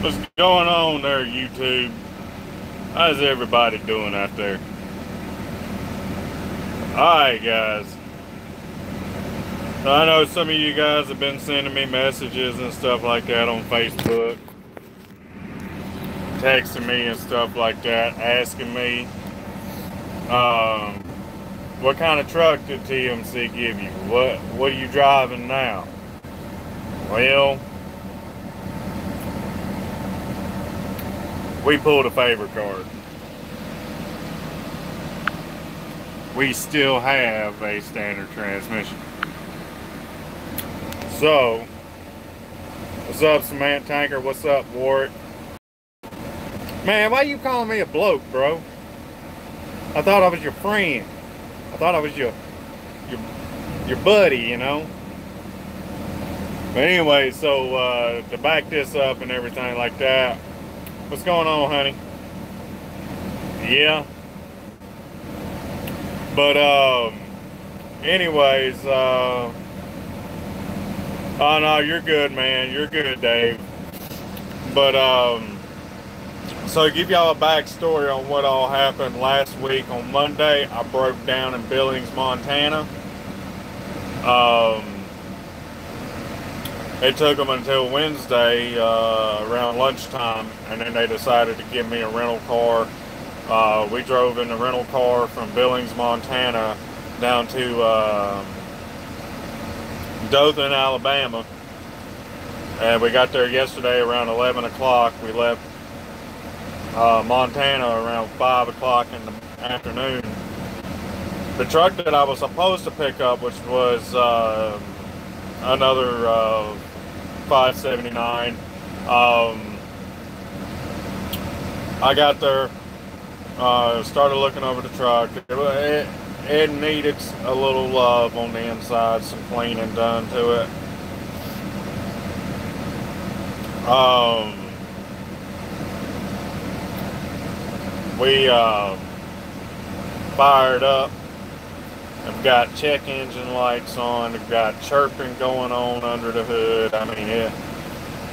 What's going on there, YouTube? How's everybody doing out there? Alright, guys. I know some of you guys have been sending me messages and stuff like that on Facebook, texting me and stuff like that, asking me, what kind of truck did TMC give you? What are you driving now? Well, we pulled a favor card. We still have a standard transmission. So, what's up, Cement Tanker? What's up, Ward? Man, why you calling me a bloke, bro? I thought I was your friend. I thought I was your buddy, you know? But anyway, so to back this up and everything like that, what's going on, honey? Yeah. But anyways, oh no, you're good, man. You're good, Dave. But so to give y'all a backstory on what all happened last week on Monday, I broke down in Billings, Montana. It took them until Wednesday around lunchtime, and then they decided to give me a rental car. We drove in the rental car from Billings, Montana down to Dothan, Alabama. And we got there yesterday around 11 o'clock. We left Montana around 5 o'clock in the afternoon. The truck that I was supposed to pick up, which was another 579, I got there, started looking over the truck. It needed a little love on the inside, some cleaning done to it. We fired up. I've got check engine lights on. I've got chirping going on under the hood. I mean, it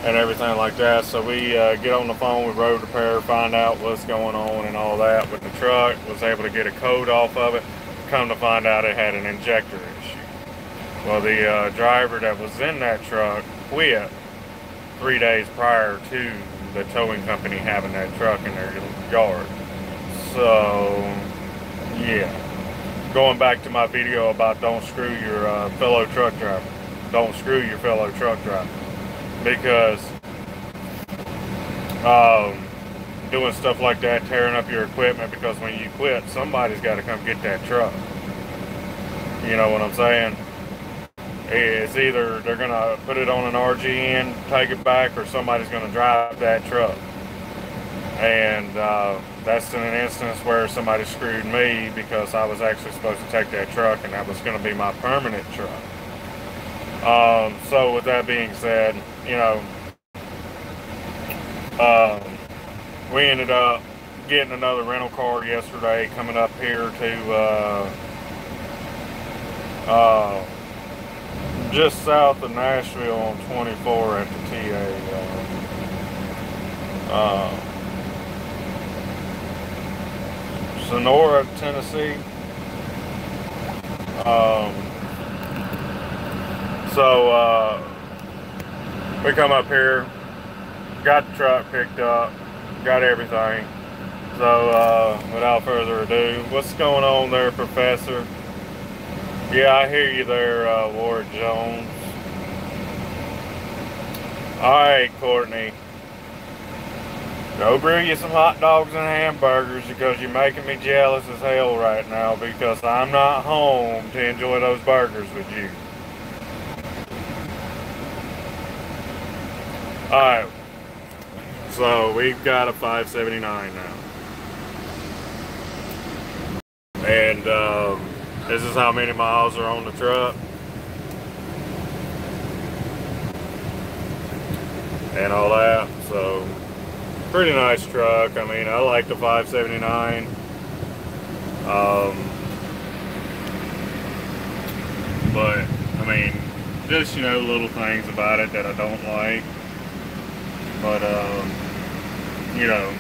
and everything like that. So we get on the phone with road repair, find out what's going on and all that with the truck. Was able to get a code off of it. Come to find out it had an injector issue. Well, the driver that was in that truck quit 3 days prior to the towing company having that truck in their yard. So, yeah. Going back to my video about don't screw your fellow truck driver. Don't screw your fellow truck driver. Because doing stuff like that, tearing up your equipment, because when you quit, somebody's got to come get that truck. You know what I'm saying? It's either they're going to put it on an RGN, take it back, or somebody's going to drive that truck. And that's in an instance where somebody screwed me, because I was actually supposed to take that truck, and that was going to be my permanent truck. So with that being said, you know, we ended up getting another rental car yesterday, coming up here to just south of Nashville on 24 at the TA. Sonora, Tennessee. So we come up here, got the truck picked up, got everything. So without further ado, what's going on there, Professor? Yeah, I hear you there, Ward Jones. Alright, Courtney. Go brew you some hot dogs and hamburgers, because you're making me jealous as hell right now, because I'm not home to enjoy those burgers with you. Alright, so we've got a 579 now. And this is how many miles are on the truck. And all that, so pretty nice truck. I mean, I like the 579. But I mean, just, you know, little things about it that I don't like. but you know,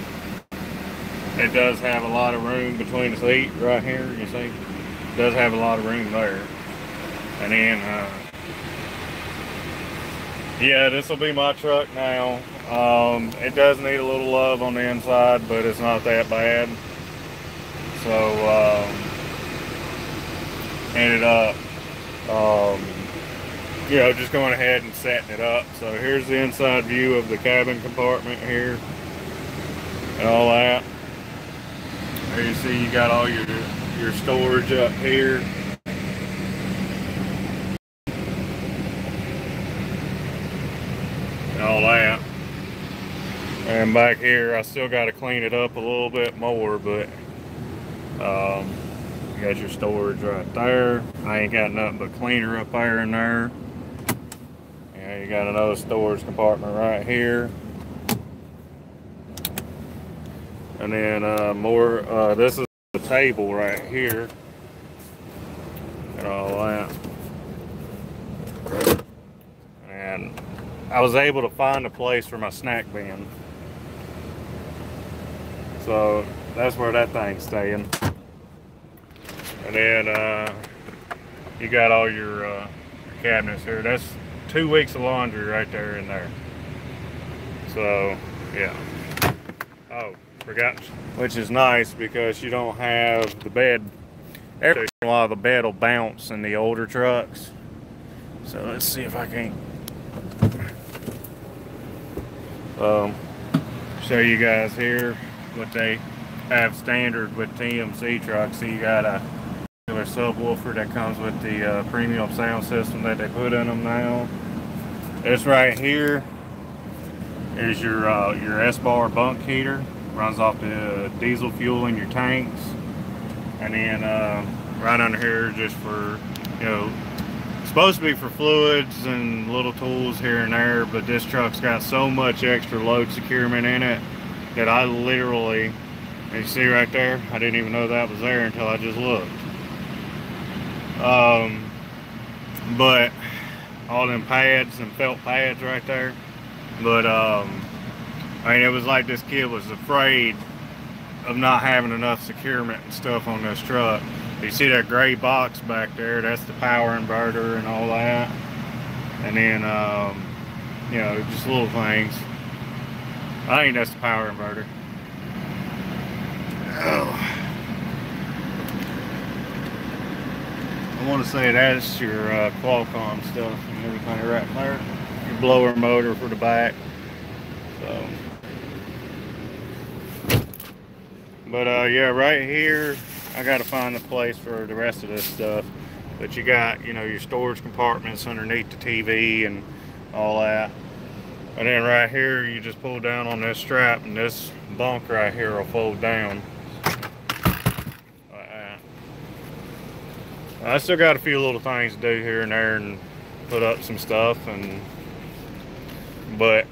it does have a lot of room between the seat right here. You see, it does have a lot of room there. And then, yeah, this will be my truck now. It does need a little love on the inside, but it's not that bad. So, ended up, you know, just going ahead and setting it up. So here's the inside view of the cabin compartment here and all that. There you see you got all your storage up here. And all that. And back here I still got to clean it up a little bit more, but you got your storage right there. I ain't got nothing but cleaner up there and there. And you got another storage compartment right here. And then this is the table right here. And all that. And I was able to find a place for my snack bin. So that's where that thing's staying. And then you got all your cabinets here. That's 2 weeks of laundry right there in there. So yeah. Oh, forgot. Which is nice because you don't have the bed. Every once in a while the bed will bounce in the older trucks. So let's see if I can show you guys here what they have standard with TMC trucks. So you got a subwoofer that comes with the premium sound system that they put in them now. This right here is your S-bar bunk heater. Runs off the diesel fuel in your tanks. And then right under here just for, you know, supposed to be for fluids and little tools here and there, but this truck's got so much extra load securement in it that I literally, you see right there, I didn't even know that was there until I just looked. But all them pads and felt pads right there. But I mean, it was like this kid was afraid of not having enough securement and stuff on this truck. You see that gray box back there, that's the power inverter and all that. And then you know, just little things. I think that's the power inverter. Oh. I want to say that's your Qualcomm stuff and everything right there. Your blower motor for the back. So, but yeah, right here I got to find a place for the rest of this stuff. But you got, you know, your storage compartments underneath the TV and all that. And then right here you just pull down on this strap and this bunk right here will fold down. I still got a few little things to do here and there and put up some stuff, but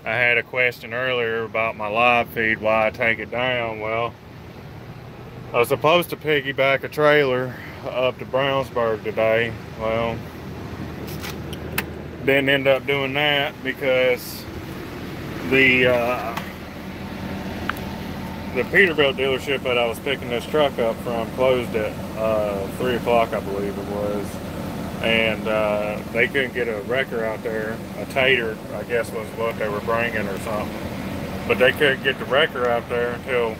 I had a question earlier about my live feed, why I take it down. Well, I was supposed to piggyback a trailer up to Brownsburg today. Well, didn't end up doing that because the Peterbilt dealership that I was picking this truck up from closed at 3 o'clock, I believe it was. And they couldn't get a wrecker out there. A tater, I guess, was what they were bringing or something. But they couldn't get the wrecker out there until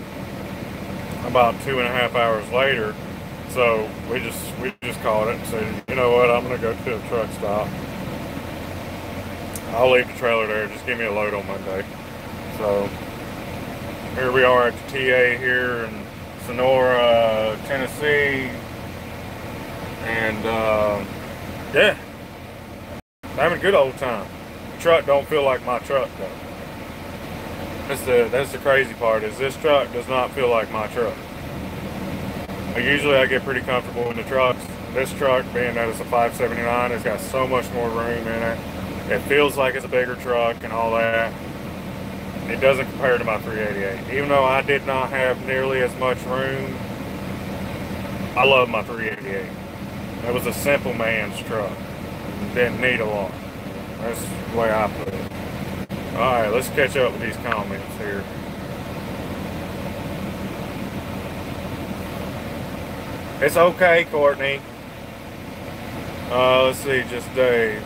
about 2.5 hours later. So we just called it and said, you know what, I'm gonna go to the truck stop. I'll leave the trailer there, just give me a load on Monday. So here we are at the TA here in Sonora, Tennessee. And yeah, having a good old time. The truck don't feel like my truck though. That's the crazy part, is this truck does not feel like my truck. Usually I get pretty comfortable in the trucks. This truck, being that it's a 579, it's got so much more room in it. It feels like it's a bigger truck and all that. It doesn't compare to my 388. Even though I did not have nearly as much room, I love my 388. It was a simple man's truck. Didn't need a lot. That's the way I put it. Alright, let's catch up with these comments here. It's okay, Courtney. Let's see, just Dave.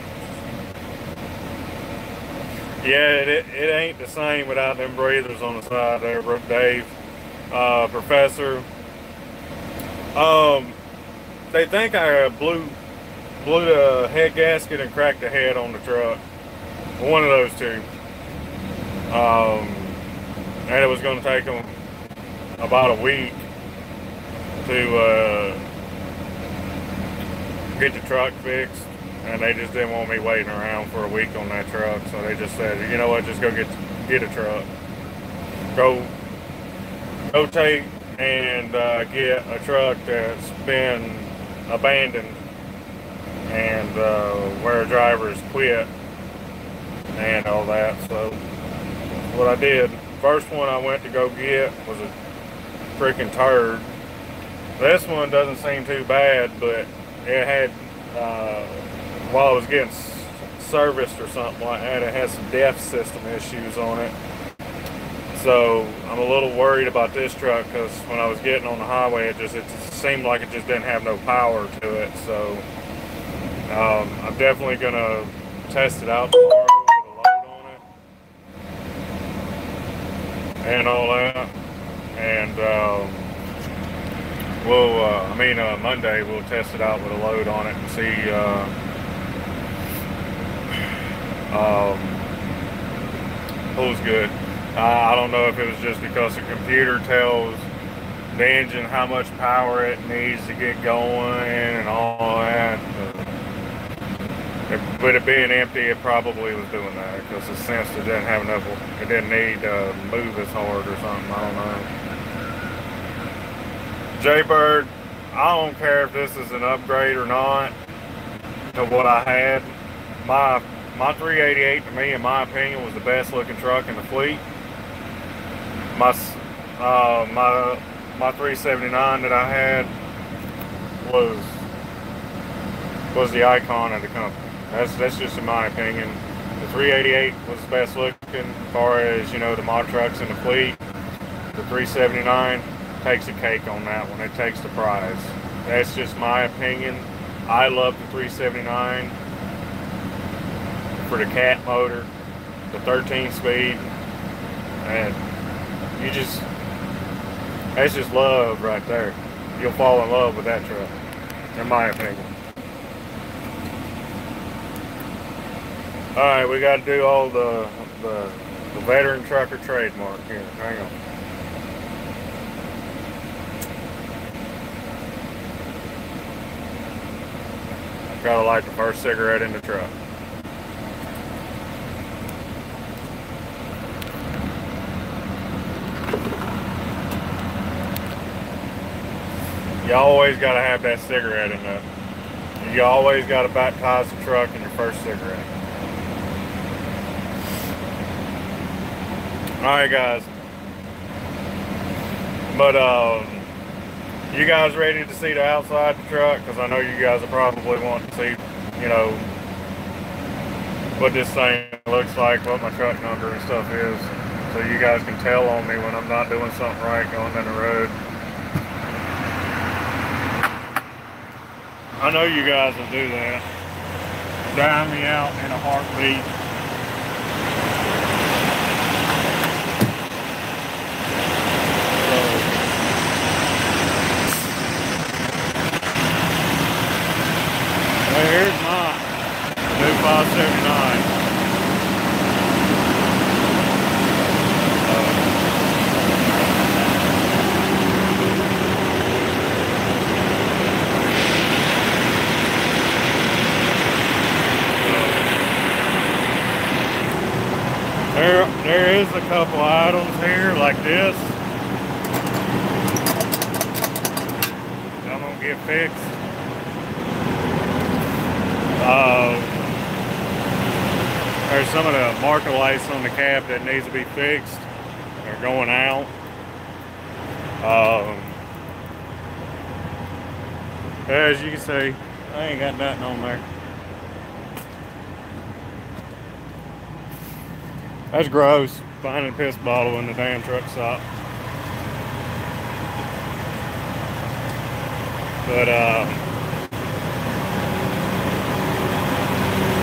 Yeah, it ain't the same without them breathers on the side there, Dave. Professor. They think I blew the head gasket and cracked the head on the truck. One of those two. And it was going to take them about a week to get the truck fixed, and they just didn't want me waiting around for a week on that truck. So they just said, you know what, just go get a truck. Go take and get a truck that's been abandoned and where drivers quit and all that. So what I did, first one I went to go get was a freaking turd. This one doesn't seem too bad, but it had while I was getting serviced or something like that, it had some DEF system issues on it. So I'm a little worried about this truck because when I was getting on the highway, it seemed like it just didn't have no power to it. So I'm definitely gonna test it out tomorrow with a load on it and all that. And Monday we'll test it out with a load on it and see who's good. I don't know if it was just because the computer tells the engine how much power it needs to get going and all that. But it being empty, it probably was doing that because it sensed it didn't have enough, it didn't need to move as hard or something. I don't know. Jaybird, I don't care if this is an upgrade or not to what I had. My 388, to me, in my opinion, was the best looking truck in the fleet. My 379 that I had was the icon of the company. That's just in my opinion. The 388 was the best looking as far as, you know, the mod trucks in the fleet. The 379 takes a cake on that one. It takes the prize. That's just my opinion. I love the 379 for the cat motor, the 13 speed, and that's just love right there. You'll fall in love with that truck, in my opinion. All right, we got to do all the veteran trucker trademark here. Hang on. Gotta light the first cigarette in the truck. You always gotta have that cigarette in there. You always gotta baptize the truck in your first cigarette. Alright guys. But you guys ready to see the outside of the truck? Because I know you guys are probably wanting to see, you know, what this thing looks like, what my truck number and stuff is. So you guys can tell on me when I'm not doing something right going down the road. I know you guys will do that. Dime me out in a heartbeat. Here's mine, new 579. There is a couple items here like this. I'm gonna get fixed. There's some of the marker lights on the cab that needs to be fixed. They're going out. As you can see, I ain't got nothing on there. That's gross, finding a piss bottle in the damn truck stop. But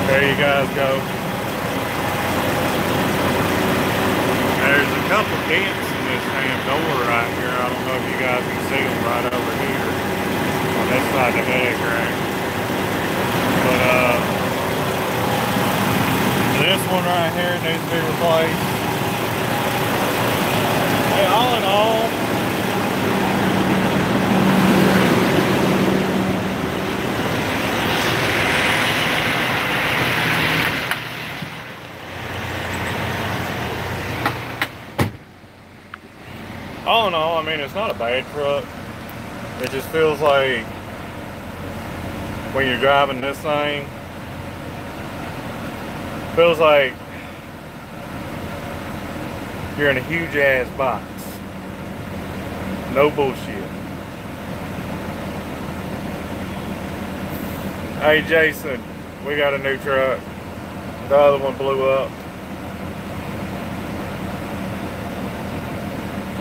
there you guys go. There's a couple dents in this damn door right here. I don't know if you guys can see them right over here on this side of the head crack. But this one right here needs to be replaced. Hey, all in all, I mean, it's not a bad truck. It just feels like when you're driving this thing, feels like you're in a huge ass box. No bullshit. Hey Jason, we got a new truck. The other one blew up.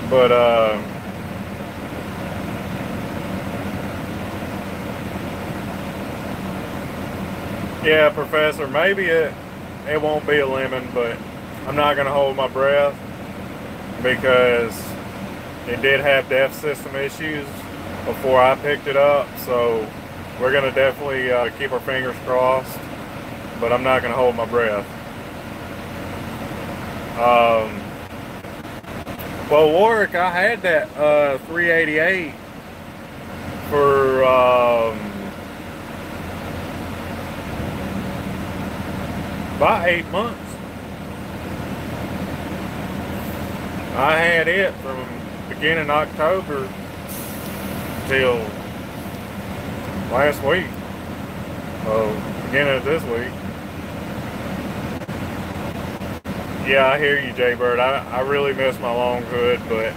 But yeah, Professor, maybe it won't be a lemon, but I'm not gonna hold my breath because it did have DEF system issues before I picked it up, so we're gonna definitely keep our fingers crossed, but I'm not gonna hold my breath. Well, Warwick, I had that 388 for about 8 months. I had it from beginning October till last week. Beginning of this week. Yeah, I hear you, Jaybird. I really miss my long hood, but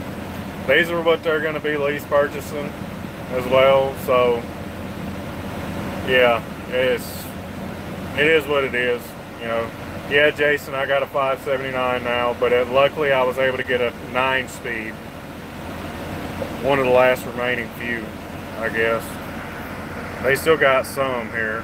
these are what they're going to be lease purchasing as well. So, yeah, it is what it is. You know, yeah, Jason, I got a 579 now, but luckily I was able to get a 9-speed. One of the last remaining few, I guess. They still got some here.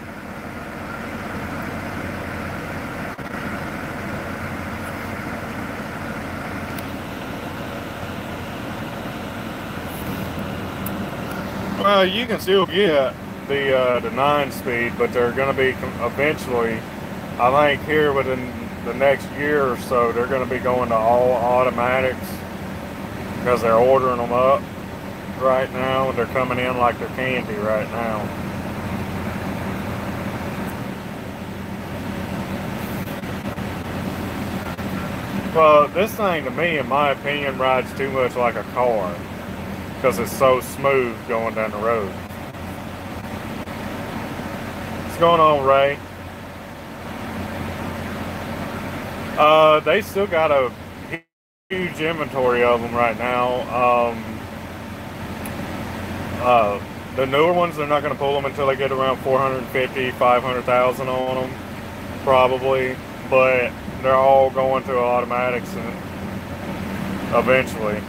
Well, you can still get the 9-speed, but they're going to be eventually, I think here within the next year or so, they're going to be going to all automatics because they're ordering them up right now, and they're coming in like they're candy right now. Well, this thing, to me, in my opinion, rides too much like a car because it's so smooth going down the road. What's going on, Ray? They still got a huge inventory of them right now. The newer ones, they're not going to pull them until they get around 450, 500,000 on them, probably. But they're all going to automatics and eventually.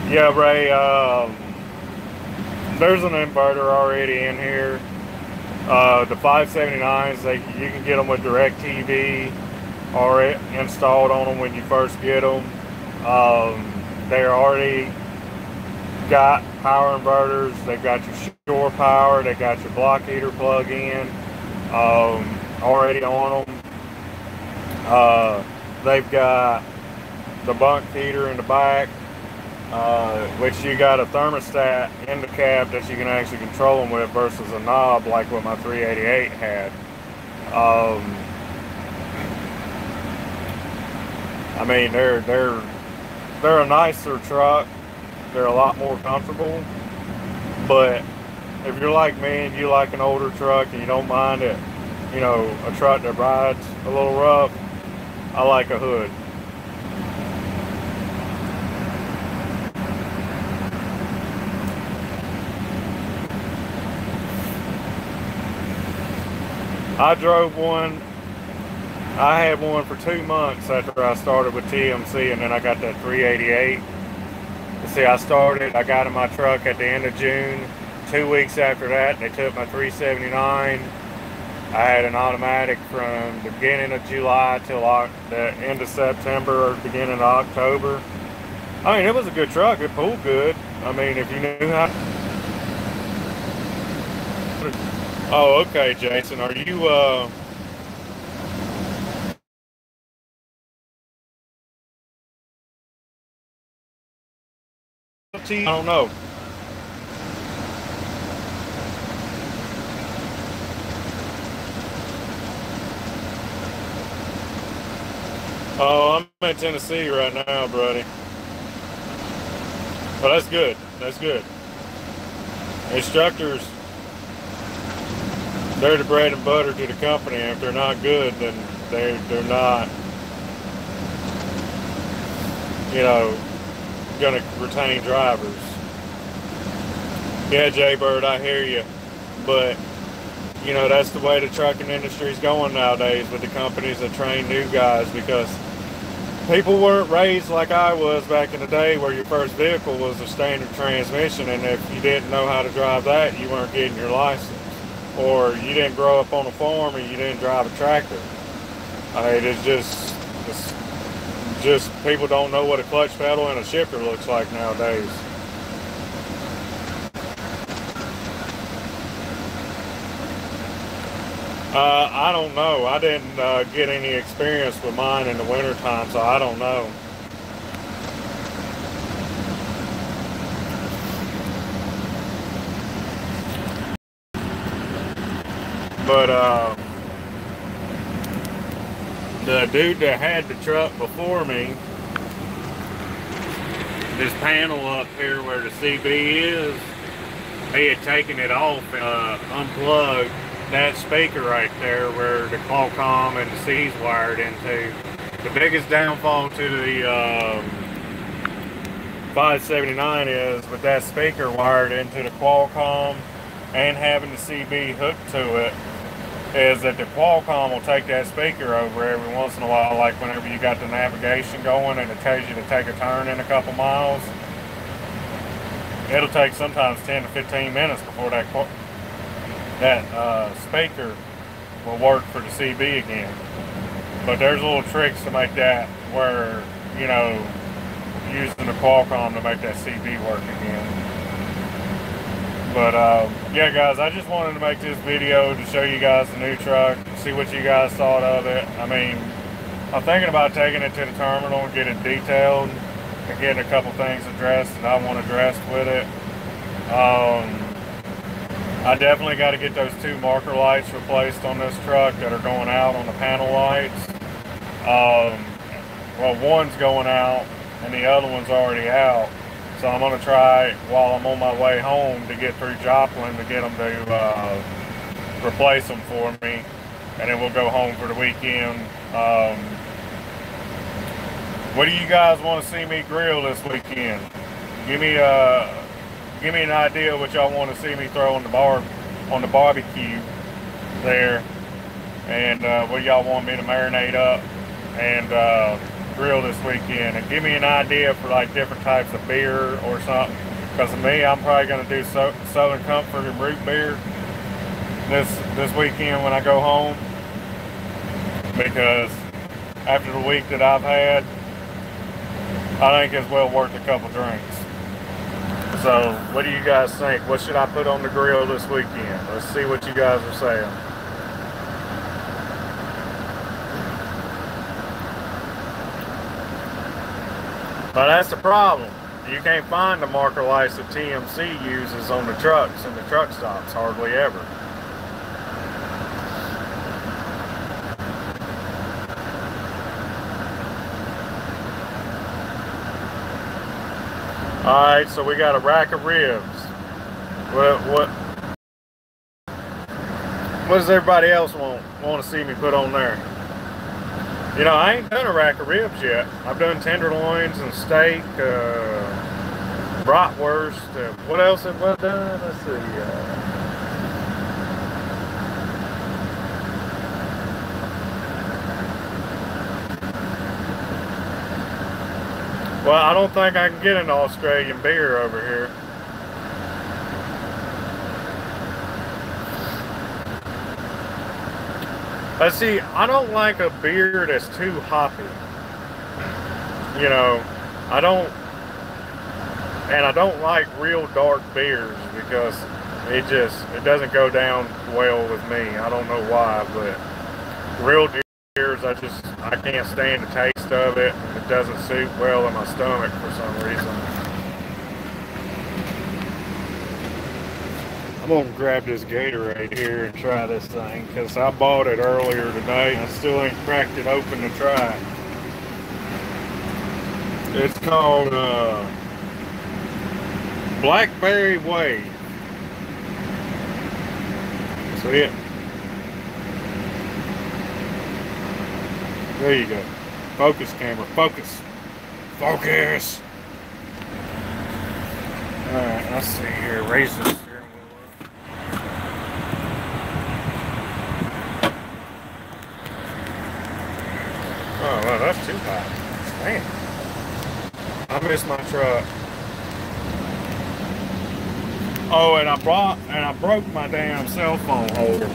Yeah, Ray, there's an inverter already in here. The 579s, you can get them with DirecTV already installed on them when you first get them. They're already got power inverters. They've got your shore power. They got your block heater plug-in already on them. They've got the bunk heater in the back, which you got a thermostat in the cab that you can actually control them with versus a knob like what my 388 had. I mean, they're a nicer truck. They're a lot more comfortable. But if you're like me and you like an older truck and you don't mind it, you know, a truck that rides a little rough, I like a hood. I drove one. I had one for 2 months after I started with TMC, and then I got that 388. See, I got in my truck at the end of June. 2 weeks after that, they took my 379. I had an automatic from the beginning of July till the end of September or beginning of October. I mean, it was a good truck. It pulled good. I mean, if you knew how. Oh, okay, Jason. Are you, I don't know. Oh, I'm in Tennessee right now, buddy. Well, that's good. That's good. Instructors, they're the bread and butter to the company. If they're not good, then they're not, you know, gonna retain drivers. Yeah, Jay Bird, I hear you, but you know that's the way the trucking industry is going nowadays with the companies that train new guys, because people weren't raised like I was back in the day, where your first vehicle was a standard transmission, and if you didn't know how to drive that, you weren't getting your license, or you didn't grow up on a farm, or you didn't drive a tractor. I mean, it's just people don't know what a clutch pedal and a shifter looks like nowadays. I don't know. I didn't get any experience with mine in the wintertime, so I don't know. But the dude that had the truck before me, this panel up here where the CB is, he had taken it off and unplugged that speaker right there where the Qualcomm and the C's wired into. The biggest downfall to the 579 is with that speaker wired into the Qualcomm and having the CB hooked to it, is that the Qualcomm will take that speaker over every once in a while, like whenever you got the navigation going and it tells you to take a turn in a couple miles. It'll take sometimes 10 to 15 minutes before that speaker will work for the CB again. But there's little tricks to make that where, you know, using the Qualcomm to make that CB work again. But yeah, guys, I just wanted to make this video to show you guys the new truck, see what you guys thought of it. I mean, I'm thinking about taking it to the terminal and get it detailed and getting a couple things addressed that I want addressed with it. I definitely got to get those 2 marker lights replaced on this truck that are going out on the panel lights. Well, one's going out and the other one's already out. So I'm going to try, while I'm on my way home, to get through Joplin to get them to replace them for me. And then we'll go home for the weekend. What do you guys want to see me grill this weekend? Give me an idea of what y'all want to see me throw on the barbecue there, and what y'all want me to marinate up and grill this weekend. And give me an idea for like different types of beer or something, because to me, I'm probably going to do Southern Comfort and root beer this weekend when I go home, because after the week that I've had, I think it's well worth a couple drinks. So, what do you guys think? What should I put on the grill this weekend? Let's see what you guys are saying. But that's the problem. You can't find the marker lights that TMC uses on the trucks and the truck stops hardly ever. Alright, so we got a rack of ribs. What does everybody else want to see me put on there? You know, I ain't done a rack of ribs yet. I've done tenderloins and steak, bratwurst. What else have I done? Let's see. Well, I don't think I can get an Australian beer over here. But see, I don't like a beer that's too hoppy. You know, I don't, and I don't like real dark beers because it doesn't go down well with me. I don't know why, but real beers, I can't stand the taste of it. It doesn't suit well in my stomach for some reason. I'm gonna grab this Gatorade here and try this thing because I bought it earlier today and I still ain't cracked it open to try. It's called Blackberry Wave. See it? There you go. Focus, camera. Focus. Focus. Alright, let's see here. Raise this steering wheel up. Oh, well, that's too high. Man. I missed my truck. Oh, and I broke my damn cell phone holder.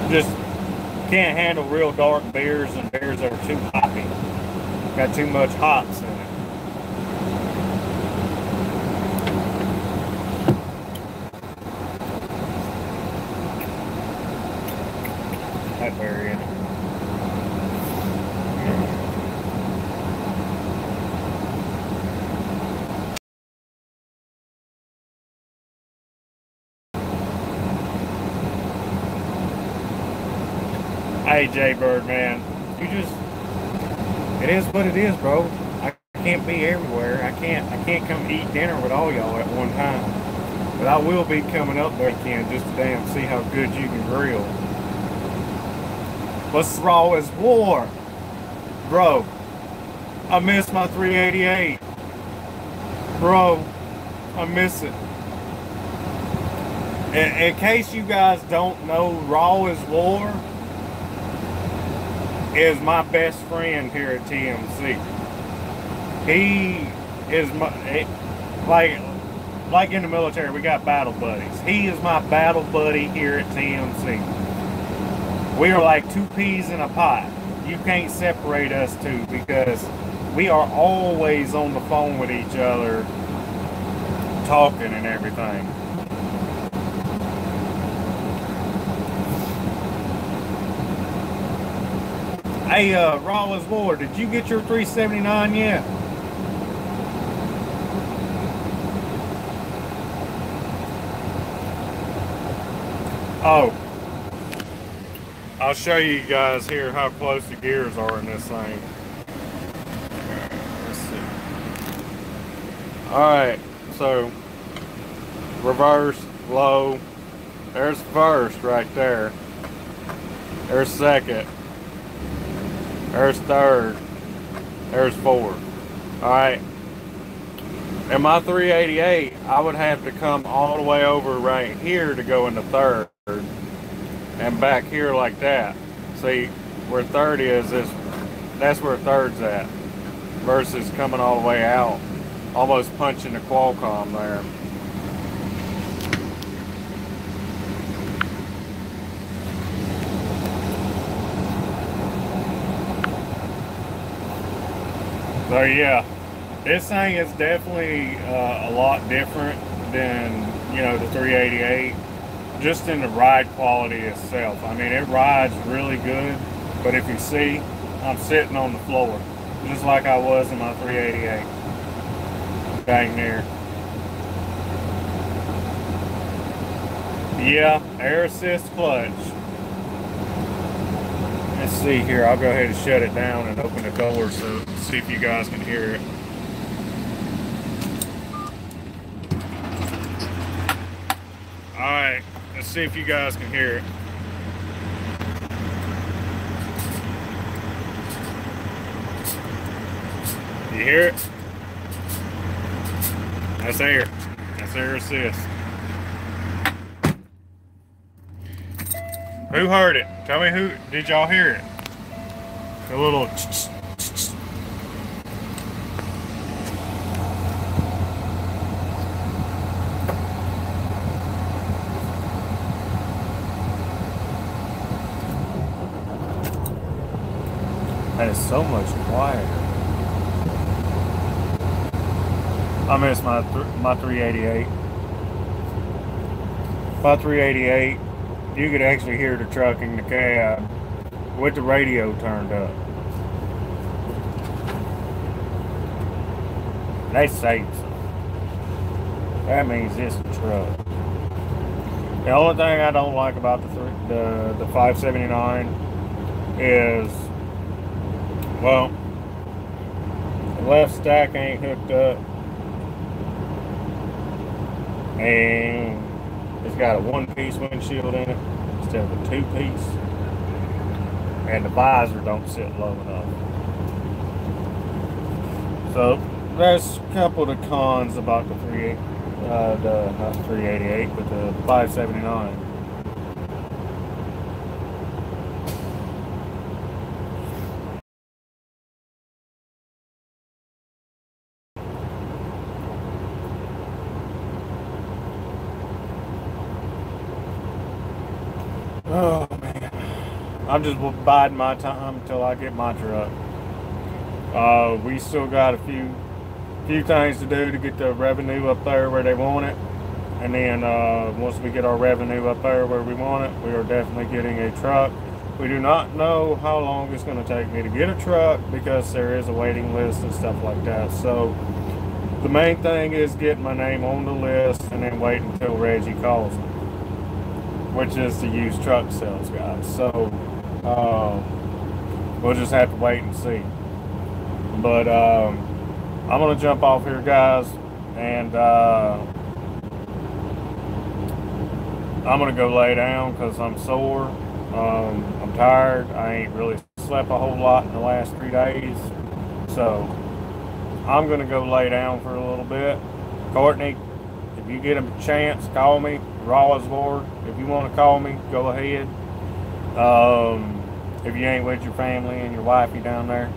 Just can't handle real dark beers and beers that are too hoppy. Got too much hops in it. Blackberry in it. Hey, Jaybird, man, it is what it is, bro. I can't be everywhere. I can't come eat dinner with all y'all at one time. But I will be coming up there again just to damn see how good you can grill. What's raw as war? Bro, I miss my 388. Bro, I miss it. In case you guys don't know, Raw is War is my best friend here at TMC. He is my, like in the military, we got battle buddies. He is my battle buddy here at TMC. We are like two peas in a pot. You can't separate us two because we are always on the phone with each other, talking and everything. Hey, Raw is War, did you get your 379 yet? Oh. I'll show you guys here how close the gears are in this thing. Let's see. Alright, so reverse, low. There's first right there. There's second. There's third. There's fourth. Alright. In my 388, I would have to come all the way over right here to go into third. And back here like that. See, where third is, that's where third's at. Versus coming all the way out. Almost punching the Qualcomm there. So yeah, this thing is definitely a lot different than, you know, the 388. Just in the ride quality itself. I mean, it rides really good, but if you see, I'm sitting on the floor, just like I was in my 388. Dang near. Yeah, air assist clutch. Let's see here, I'll go ahead and shut it down and open the door so see if you guys can hear it. Alright. Let's see if you guys can hear it. You hear it? That's air. That's air assist. Who heard it? Tell me who, did y'all hear it? A little that is so much quieter. I miss my 388. My 388, you could actually hear the truck in the cab with the radio turned up. They say so. That means it's a truck. The only thing I don't like about the 579 is, well, the left stack ain't hooked up, and it's got a one-piece windshield in it instead of a two-piece, and the visor don't sit low enough. So there's a couple of the cons about the not 388, but the 579. Oh man, I'm just biding my time until I get my truck. We still got a few things to do to get the revenue up there where they want it, and then once we get our revenue up there where we want it, we are definitely getting a truck. We do not know how long it's going to take me to get a truck because there is a waiting list and stuff like that. So the main thing is getting my name on the list and then wait until Reggie calls me, which is the used truck sales guy. So we'll just have to wait and see. But I'm gonna jump off here, guys, and I'm gonna go lay down because I'm sore. I'm tired. I ain't really slept a whole lot in the last 3 days, so I'm gonna go lay down for a little bit. Courtney, if you get a chance, call me. Rawlsboard, if you want to call me, go ahead. If you ain't with your family and your wifey down there.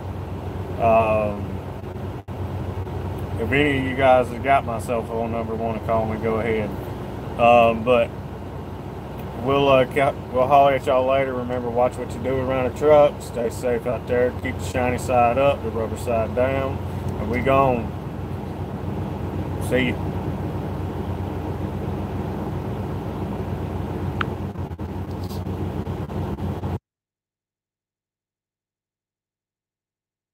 If any of you guys have got my cell phone number, want to call me, go ahead. But we'll holler at y'all later. Remember, watch what you do around a truck. Stay safe out there. Keep the shiny side up, the rubber side down, and we gone. See you.